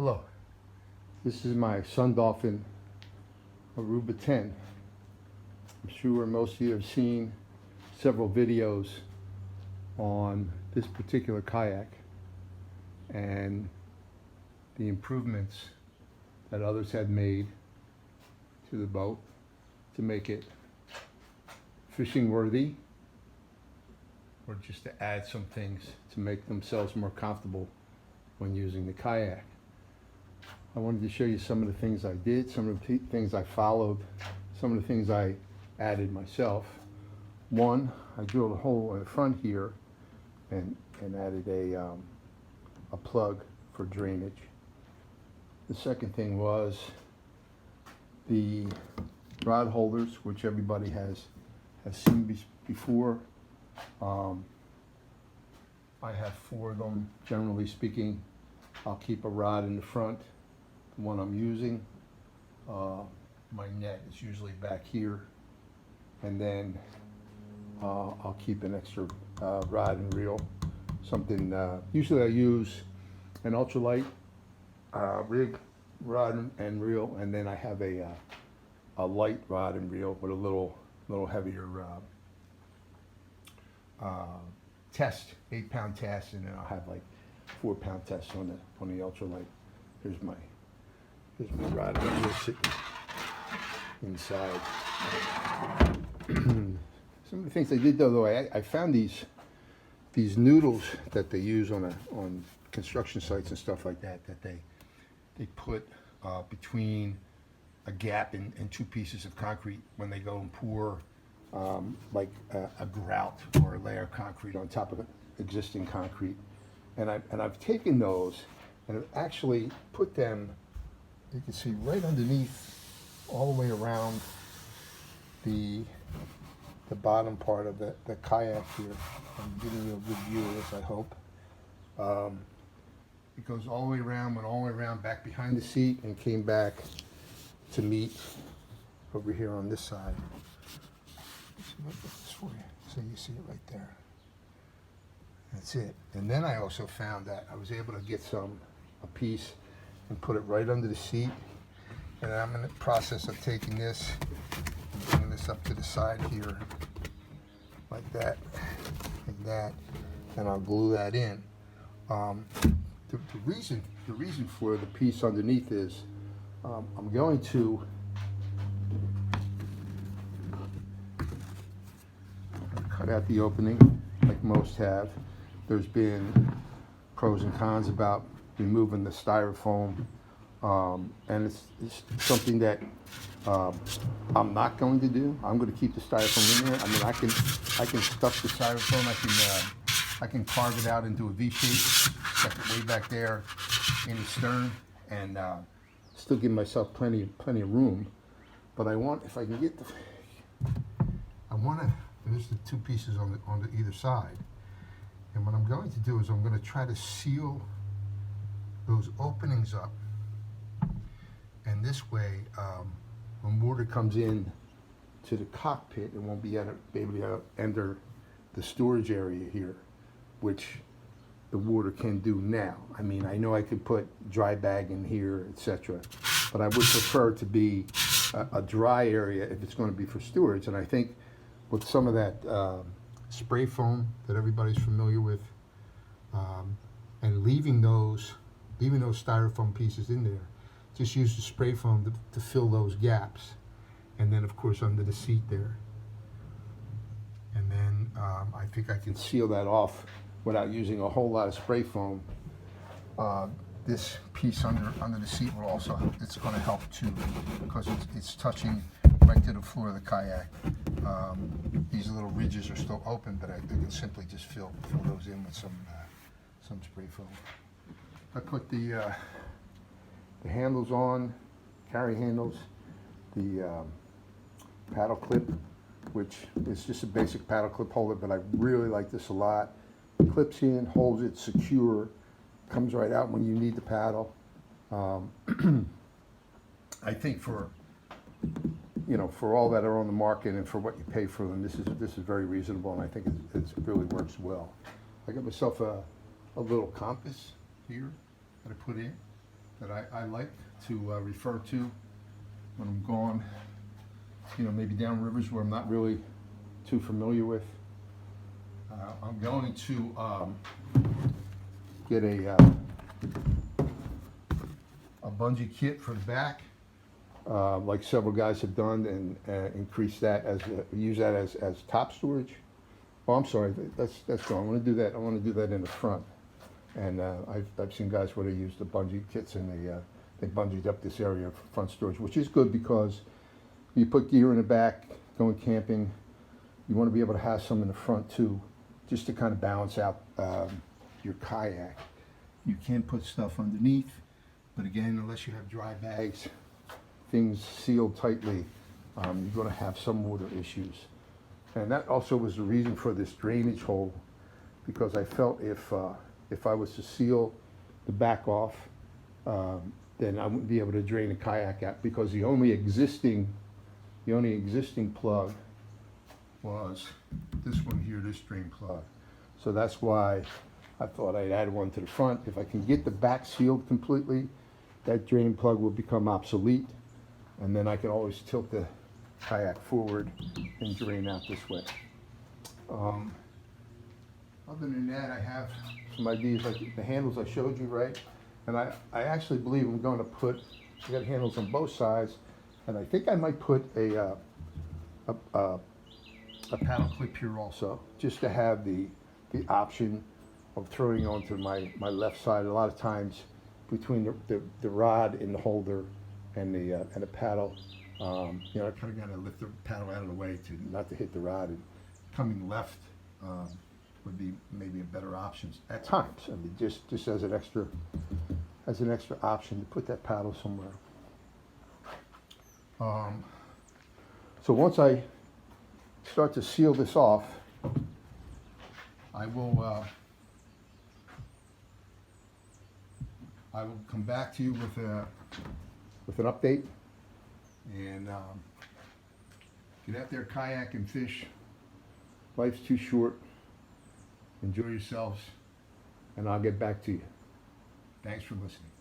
Hello, this is my Sun Dolphin Aruba 10. I'm sure most of you have seen several videos on this particular kayak and the improvements that others had made to the boat to make it fishing worthy, or just to add some things to make themselves more comfortable when using the kayak. I wanted to show you some of the things I did, some of the things I followed, some of the things I added myself. One, I drilled a hole in the front here and added a plug for drainage. The second thing was the rod holders, which everybody has seen before. I have 4 of them, generally speaking. I'll keep a rod in the front, the one I'm using. My net is usually back here, and then I'll keep an extra rod and reel. Something, usually I use an ultralight rig rod and reel, and then I have a light rod and reel with a little heavier test, 8-pound test, and then I'll have like 4-pound test on the ultralight. Here's my rod and reel sitting inside. Some of the things I did though, I found these noodles that they use on construction sites and stuff like that they put between a gap in 2 pieces of concrete when they go and pour like a grout or a layer of concrete on top of existing concrete. And I've taken those and I've actually put them, you can see, right underneath, all the way around the bottom part of the kayak here. I'm giving you a good view of this, I hope. It goes all the way around, went all the way around back behind the seat, and came back to meet over here on this side. Look at this for you, so you see it right there. That's it. And then I also found that I was able to get a piece and put it right under the seat. And I'm in the process of taking this and bringing this up to the side here, like that, and I'll glue that in. The reason for the piece underneath is I'm going to cut out the opening like most have. There's been pros and cons about removing the styrofoam, and it's something that I'm not going to do. I'm going to keep the styrofoam in there. I mean, I can stuff the styrofoam. I can carve it out into a V shape, stuff it way back there in the stern, and still give myself plenty of room. But I want, if I can get there's the 2 pieces on the either side. And what I'm going to do is I'm going to try to seal those openings up. And this way, when water comes in to the cockpit, it won't be able to enter the storage area here, which the water can do now. I mean, I know I could put dry bag in here, etc., but I would prefer it to be a dry area if it's going to be for storage. And I think with some of that spray foam that everybody's familiar with, and leaving those styrofoam pieces in there, just use the spray foam to fill those gaps, and then of course under the seat there. And then I think I can seal that off without using a whole lot of spray foam. This piece under the seat will also, it's going to help too, because it's touching right to the floor of the kayak. These little ridges are still open, but I can simply just fill those in with some spray foam. I put the handles on, carry handles, the paddle clip, which is just a basic paddle clip holder, but I really like this a lot. It clips in, holds it secure, comes right out when you need the paddle. I think for all that are on the market and for what you pay for them, this is very reasonable, and I think it really works well. I got myself a little compass here that I put in that I like to refer to when I'm going, you know, maybe down rivers where I'm not really too familiar with. I'm going to get a bungee kit for the back, like several guys have done, and increase that as use that as top storage. Oh, I'm sorry, that's wrong. I want to do that. I want to do that in the front. And I've seen guys where they use the bungee kits and they bungeed up this area for front storage, which is good because you put gear in the back, going camping, you want to be able to have some in the front too, just to kind of balance out your kayak. You can put stuff underneath, but again, unless you have dry bags, things sealed tightly, you're going to have some water issues. And that also was the reason for this drainage hole, because I felt if I was to seal the back off, then I wouldn't be able to drain the kayak out, because the only existing plug was this one here, this drain plug. So that's why I thought I'd add one to the front. If I can get the back sealed completely, that drain plug will become obsolete, and then I can always tilt the kayak forward and drain out this way. Other than that, I have some ideas, like the handles I showed you, right? And I actually believe I'm going to put, I got handles on both sides, and I think I might put a paddle clip here also, just to have the option of throwing onto my left side. A lot of times between the rod in the holder and the paddle, you know, I kind of got to lift the paddle out of the way to not to hit the rod, and coming left would be maybe a better option at times. I mean, just as an extra option to put that paddle somewhere. So once I start to seal this off, I will come back to you with an update, and get out there, kayak and fish. Life's too short. Enjoy yourselves, and I'll get back to you. Thanks for listening.